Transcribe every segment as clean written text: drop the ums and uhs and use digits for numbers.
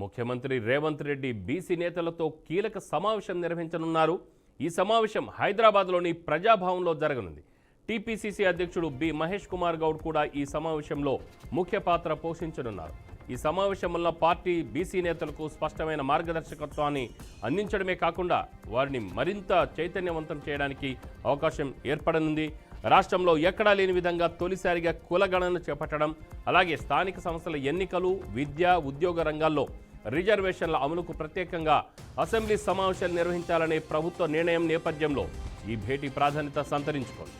ముఖ్యమంత్రి రేవంత్ రెడ్డి బీసీ నేతలతో కీలక సమావేశం నిర్వహించనున్నారు. ఈ సమావేశం హైదరాబాద్లోని ప్రజాభవన్లో జరగనుంది. టీపీసీసీ అధ్యక్షుడు బి మహేష్ కుమార్ గౌడ్ కూడా ఈ సమావేశంలో ముఖ్య పాత్ర పోషించనున్నారు. ఈ సమావేశం వల్ల పార్టీ బీసీ నేతలకు స్పష్టమైన మార్గదర్శకత్వాన్ని అందించడమే కాకుండా వారిని మరింత చైతన్యవంతం చేయడానికి అవకాశం ఏర్పడనుంది. రాష్ట్రంలో ఎక్కడా లేని విధంగా తొలిసారిగా కులగణన చేపట్టడం, అలాగే స్థానిక సంస్థల ఎన్నికలు, విద్య, ఉద్యోగ రంగాల్లో రిజర్వేషన్ల అమలుకు ప్రత్యేకంగా అసెంబ్లీ సమావేశాలు నిర్వహించాలనే ప్రభుత్వ నిర్ణయం నేపథ్యంలో ఈ భేటీ ప్రాధాన్యత సంతరించుకుంది.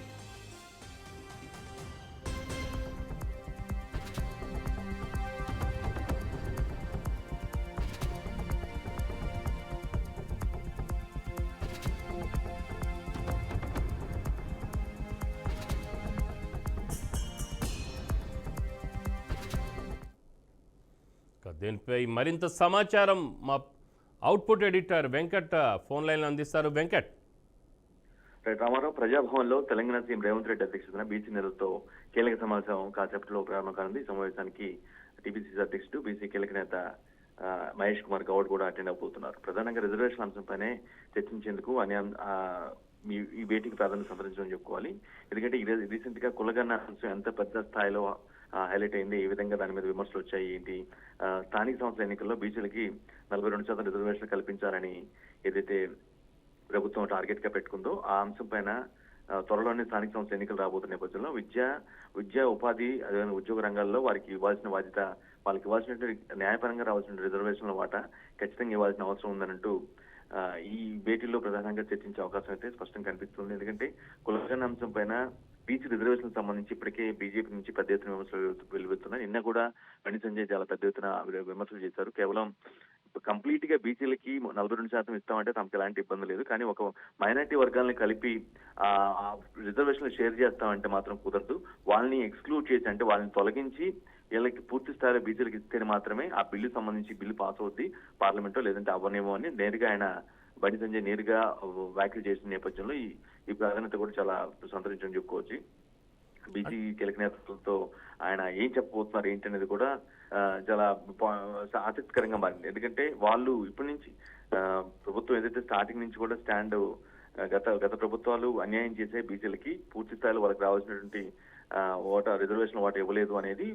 దీనిపై మరింత సమాచారం మా output editor Venkat phone line అందిస్తారు. వెంకట్. రామారావు, ప్రజాభవన్లో తెలంగాణ సీఎం రేవంత్ రెడ్డి అధ్యక్షతన బీసీ నేతలతో కీలక సమావేశం కాసేపట్లో ప్రారంభం కానుంది. ఈ సమావేశానికి టీపీసీసీ అధ్యక్షుడు బీసీ కీలక నేత మహేష్ కుమార్ గౌడ్ కూడా అటెండ్ అవబోతున్నారు. ప్రధానంగా రిజర్వేషన్ అంశంపైనే చర్చించేందుకు ఈ భేటీకి ప్రాధాన్యత సంతరించడం చెప్పుకోవాలి. ఎందుకంటే రీసెంట్ గా కులగన్న అంశం ఎంత పెద్ద స్థాయిలో హైలైట్ అయింది, ఏ విధంగా దాని మీద విమర్శలు వచ్చాయి ఏంటి, స్థానిక సంస్థల ఎన్నికల్లో బీసీలకి 42% రిజర్వేషన్ కల్పించాలని ఏదైతే ప్రభుత్వం టార్గెట్ గా పెట్టుకుందో ఆ అంశం పైన త్వరలోనే స్థానిక సంస్థల ఎన్నికలు రాబోతున్న నేపథ్యంలో విద్య ఉపాధి అదేవిధంగా ఉద్యోగ రంగాల్లో వారికి ఇవ్వాల్సిన బాధ్యత, వాళ్ళకి ఇవ్వాల్సినటువంటి న్యాయపరంగా రావాల్సిన రిజర్వేషన్ల వాటా ఖచ్చితంగా ఇవ్వాల్సిన అవసరం ఉందనంటూ ఈ భేటీలో ప్రధానంగా చర్చించే అవకాశం అయితే స్పష్టంగా కనిపిస్తుంది. ఎందుకంటే కులగణ అంశం పైన బీసీ రిజర్వేషన్ సంబంధించి ఇప్పటికే బీజేపీ నుంచి పెద్ద ఎత్తున విమర్శలు వెలువెత్తున్నాయి. నిన్న కూడా బండి సంజయ్ చాలా పెద్ద ఎత్తున విమర్శలు చేశారు. కేవలం కంప్లీట్ గా బీసీలకి 42% ఇస్తామంటే తమకు ఎలాంటి ఇబ్బంది లేదు, కానీ ఒక మైనారిటీ వర్గాలను కలిపి రిజర్వేషన్లు షేర్ చేస్తామంటే మాత్రం కుదరదు. వాళ్ళని ఎక్స్క్లూడ్ చేసి, అంటే వాళ్ళని తొలగించి వీళ్ళకి పూర్తి స్థాయిలో బీసీలకు ఇస్తేనే మాత్రమే ఆ బిల్లు సంబంధించి బిల్లు పాస్ అవుద్ది పార్లమెంటో, లేదంటే అవ్వనేమో అని నేరుగా ఆయన బండి సంజయ్ నేరుగా వ్యాఖ్యలు చేసిన నేపథ్యంలో ఈ ప్రాధాన్యత కూడా చాలా సంతరించని చెప్పుకోవచ్చు. బీసీ కీలక నేతలతో ఆయన ఏం చెప్పబోతున్నారు ఏంటి అనేది కూడా చాలా ఆసక్తికరంగా మారింది. ఎందుకంటే వాళ్ళు ఇప్పటి నుంచి ప్రభుత్వం ఏదైతే స్టార్టింగ్ నుంచి కూడా స్టాండ్ గత ప్రభుత్వాలు అన్యాయం చేసే బీసీలకి పూర్తి స్థాయిలో వాళ్ళకి రావాల్సినటువంటి రిజర్వేషన్ వాటా ఇవ్వలేదు అనేది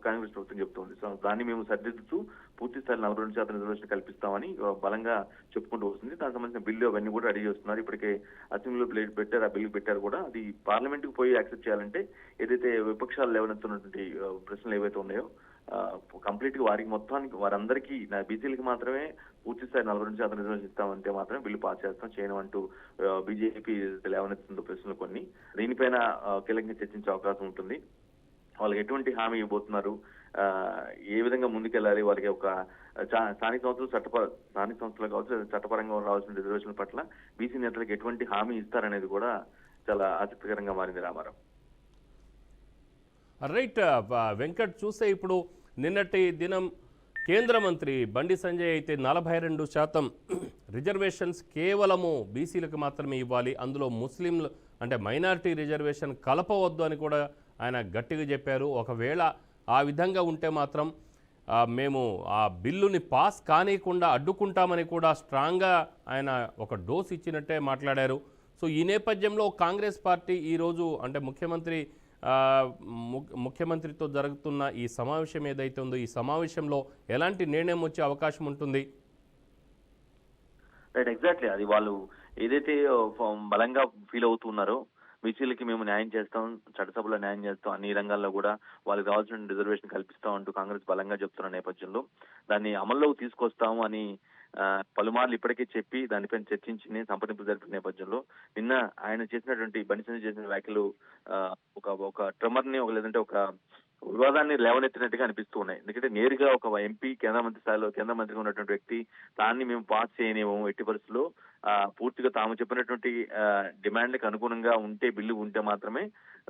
కాంగ్రెస్ ప్రభుత్వం చెప్తోంది. సో దాన్ని మేము సరిదిద్దుతూ పూర్తి స్థాయిలో 42% రిజర్వేషన్ కల్పిస్తామని బలంగా చెప్పుకుంటూ వస్తుంది. దానికి సంబంధించిన బిల్లు అవన్నీ కూడా రెడీ చేస్తున్నారు. ఇప్పటికే అసెంబ్లీలో పెట్టారు, ఆ బిల్లు పెట్టారు కూడా. అది పార్లమెంట్ కు పోయి యాక్సెప్ట్ చేయాలంటే ఏదైతే విపక్షాలు లేవనెత్తున్నటువంటి ప్రశ్నలు ఏవైతే ఉన్నాయో కంప్లీట్ గా వారందరికీ బీసీలకి మాత్రమే పూర్తి స్థాయి 42% రిజర్వేషన్ ఇస్తామంటే మాత్రమే బిల్లు పాస్ చేస్తాం, చేయను అంటూ బీజేపీ లేవనెత్తుందో ప్రశ్నలు కొన్ని. దీనిపైన కీలకంగా చర్చించే అవకాశం ఉంటుంది. వాళ్ళకి ఎటువంటి హామీ ఇవ్వబోతున్నారు, ఏ విధంగా ముందుకెళ్ళాలి, వాళ్ళకి ఒక స్థానిక సంస్థలు కావచ్చు చట్టపరంగా రావాల్సిన రిజర్వేషన్ పట్ల బీసీ నేతలకు ఎటువంటి హామీ ఇస్తారనేది కూడా చాలా ఆసక్తికరంగా మారింది. రామారావు. రైట్ వెంకట్, చూస్తే ఇప్పుడు నిన్నటి దినం కేంద్ర మంత్రి బండి సంజయ్ అయితే 42% రిజర్వేషన్స్ కేవలము బీసీలకు మాత్రమే ఇవ్వాలి, అందులో ముస్లింలు అంటే మైనారిటీ రిజర్వేషన్ కలపవద్దు అని కూడా ఆయన గట్టిగా చెప్పారు. ఒకవేళ ఆ విధంగా ఉంటే మాత్రం మేము ఆ బిల్లుని పాస్ కానియకుండా అడ్డుకుంటామని కూడా స్ట్రాంగ్గా ఆయన ఒక డోస్ ఇచ్చినట్టే మాట్లాడారు. సో ఈ నేపథ్యంలో కాంగ్రెస్ పార్టీ ఈరోజు అంటే ముఖ్యమంత్రితో జరుగుతున్న ఈ సమావేశం ఏదైతే ఉందో ఈ సమావేశంలో ఎలాంటి నిర్ణయం వచ్చే అవకాశం ఉంటుంది? Right, exactly. అది వాళ్ళు ఏదైతే బలంగా ఫీల్ అవుతున్నారో బీసీలకి మేము న్యాయం చేస్తాం, చట్టసభలో న్యాయం చేస్తాం, అన్ని రంగాల్లో కూడా వాళ్ళకి కావాల్సిన రిజర్వేషన్ కల్పిస్తాం అంటూ కాంగ్రెస్ బలంగా చెప్తున్న నేపథ్యంలో దాన్ని అమల్లోకి తీసుకొస్తాము అని పలుమార్లు ఇప్పటికే చెప్పి దానిపైన చర్చించి సంప్రదింపులు జరిపిన నేపథ్యంలో నిన్న ఆయన చేసినటువంటి బండి సంజయ్ చేసిన వ్యాఖ్యలు ఒక ట్రమర్ ని లేదంటే ఒక వివాదాన్ని లేవనెత్తినట్టుగా అనిపిస్తూ ఉన్నాయి. ఎందుకంటే నేరుగా ఒక ఎంపీ కేంద్ర మంత్రిగా ఉన్నటువంటి వ్యక్తి దాన్ని మేము పాస్ చేయనేమో, ఎట్టి పరిస్థితుల్లో పూర్తిగా తాము చెప్పినటువంటి డిమాండ్లకు అనుగుణంగా బిల్లు ఉంటే మాత్రమే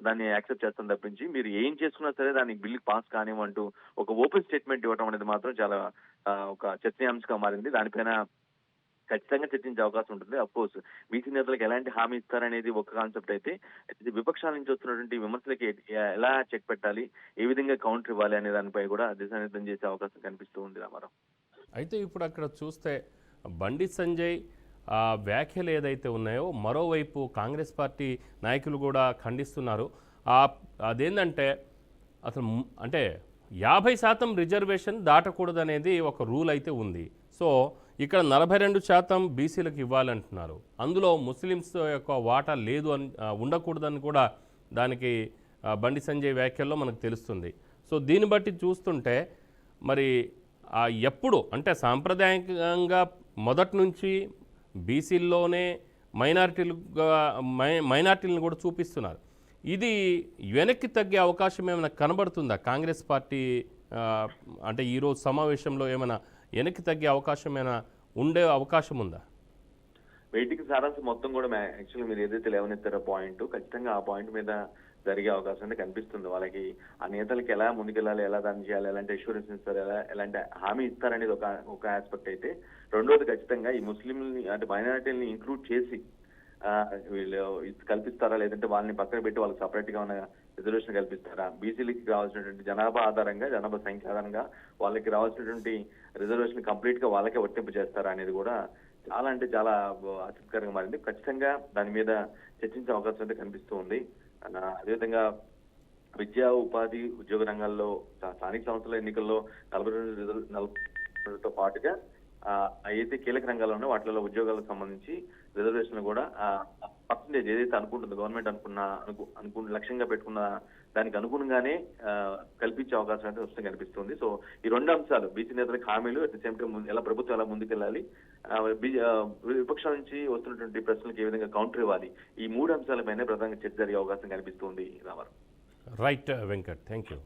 దాన్ని యాక్సెప్ట్ చేస్తాం తప్పించి మీరు ఏం చేసుకున్నా సరే దానికి బిల్లు పాస్ కానివ్వంటూ ఒక ఓపెన్ స్టేట్మెంట్ ఇవ్వడం అనేది మాత్రం చాలా ఒక చర్చనీయాంశంగా మారింది. దానిపైన ఖచ్చితంగా చర్చించే అవకాశం ఉంటుంది. అఫ్ కోర్స్ బీసీ నేతలకు ఎలాంటి హామీ ఇస్తారనేది ఒక కాన్సెప్ట్ అయితే, విపక్షాల నుంచి వస్తున్నటువంటి విమర్శలకి ఎలా చెక్ పెట్టాలి, ఏ విధంగా కౌంటర్ ఇవ్వాలి అనే దానిపై కూడా దిశానిర్దేశం చేసే అవకాశం కనిపిస్తూ ఉంది. రామారావు. అయితే ఇప్పుడు అక్కడ చూస్తే బండి సంజయ్ వ్యాఖ్యలు ఏదైతే ఉన్నాయో మరోవైపు కాంగ్రెస్ పార్టీ నాయకులు కూడా ఖండిస్తున్నారు. అదేంటంటే అసలు అంటే 50% రిజర్వేషన్ దాటకూడదనేది ఒక రూల్ అయితే ఉంది. సో ఇక్కడ 42% బీసీలకు ఇవ్వాలంటున్నారు. అందులో ముస్లిమ్స్ యొక్క వాటా లేదు అని ఉండకూడదని కూడా దానికి బండి సంజయ్ వ్యాఖ్యల్లో మనకు తెలుస్తుంది. సో దీన్ని బట్టి చూస్తుంటే మరి ఎప్పుడు అంటే సాంప్రదాయకంగా మొదటి నుంచి బీసీల్లోనే మైనార్టీలను కూడా చూపిస్తున్నారు. ఇది వెనక్కి తగ్గే అవకాశం ఏమైనా కనబడుతుందా కాంగ్రెస్ పార్టీ? అంటే ఈరోజు సమావేశంలో ఏమైనా వెనక్కి తగ్గే అవకాశం ఏమైనా ఉండే అవకాశం ఉందా? వెయిటింగ్ సారాంశం మొత్తం కూడా యాక్చువల్లీ మీరు ఏదైతే లేవనెత్తారో పాయింట్, ఖచ్చితంగా ఆ పాయింట్ మీద జరిగే అవకాశం అయితే కనిపిస్తుంది. వాళ్ళకి ఆ నేతలకి ఎలా ముందుకెళ్ళాలి, ఎలా దాన్ని చేయాలి, ఎలాంటి అష్యూరెన్స్ ఇస్తారు, ఎలాంటి హామీ ఇస్తారనేది ఒక ఆస్పెక్ట్ అయితే, రెండోది ఖచ్చితంగా ఈ ముస్లింని అంటే మైనారిటీని ఇంక్లూడ్ చేసి వీళ్ళు కల్పిస్తారా, లేదంటే వాళ్ళని పక్కన పెట్టి వాళ్ళకి సపరేట్ గా ఉన్న రిజర్వేషన్ కల్పిస్తారా, బీసీలకి రావాల్సినటువంటి జనాభా ఆధారంగా, జనాభా సంఖ్య ఆధారంగా వాళ్ళకి రావాల్సినటువంటి రిజర్వేషన్ కంప్లీట్ గా వాళ్ళకే వర్తింపు చేస్తారా అనేది కూడా చాలా అంటే చాలా ఆసక్తికరంగా మారింది. ఖచ్చితంగా దాని మీద చర్చించే అవకాశం అయితే కనిపిస్తూ ఉంది. అదేవిధంగా విద్యా, ఉపాధి, ఉద్యోగ రంగాల్లో స్థానిక సంస్థల ఎన్నికల్లో 42తో పాటుగా అయితే కీలక రంగాల్లో ఉన్న వాటిలో ఉద్యోగాలకు సంబంధించి రిజర్వేషన్ కూడా పర్సంటేజ్ ఏదైతే అనుకుంటుందో గవర్నమెంట్ అనుకున్న లక్ష్యంగా పెట్టుకున్న దానికి అనుగుణంగానే కల్పించే అవకాశం అయితే వస్తుంది కనిపిస్తుంది. సో ఈ రెండు అంశాలు బీసీ నేతలకు హామీలు, అట్ ది సేమ్ టైం ఎలా ప్రభుత్వం ఎలా ముందుకెళ్ళాలి, విపక్షాల నుంచి వస్తున్నటువంటి ప్రశ్నలకు ఏ విధంగా కౌంటర్ ఇవ్వాలి, ఈ మూడు అంశాలపైనే ప్రధానంగా చర్చ జరిగే అవకాశం కనిపిస్తుంది. Ramarao. Right Venkat, thank you.